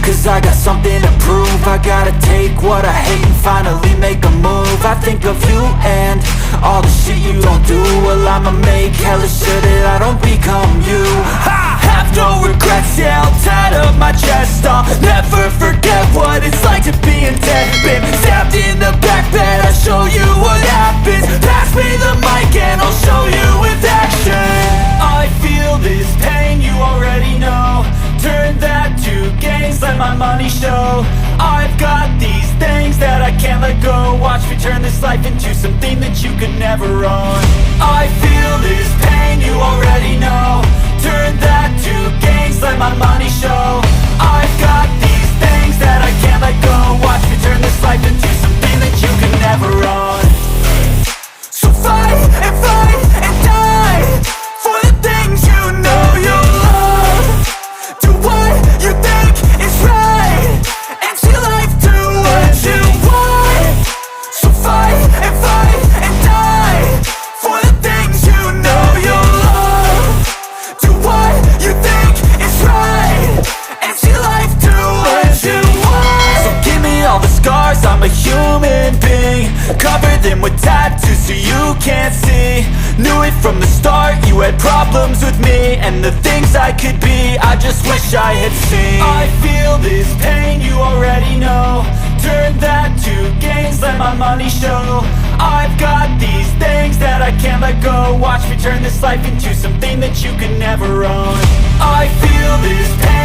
cause I got something to prove. I gotta take what I hate and finally make a move. I think of you and all the shit you don't do. Well, I'ma make hella sure that I don't become you. I have no regrets, yeah, I'll tie up my chest. I'll never forget what it's like to be in debt. Been stabbed in the back bed, I'll show you what happens. Pass me the mic and I'll show you with action. I feel this pain, you already know. Turn that to gains, let my money show. I've got these things that I can't let go. Watch me turn this life into something that you could never own. I feel this pain, you already know. Turn that to gains, let my money show. I've got these things that I can't let go. Watch me turn this life into something that you could never own. So fight and die for the things you know you love. Do what you think is right and see life do what you want. So fight and die for the things you know you love. Do what you think is right and see life do what you want. So give me all the scars, I'm a human being. Cover them with tattoos so you can't see. Knew it from the start, you had problems with me and the things I could be, I just wish I had seen. I feel this pain, you already know. Turn that to gains, let my money show. I've got these things that I can't let go. Watch me turn this life into something that you could never own. I feel this pain.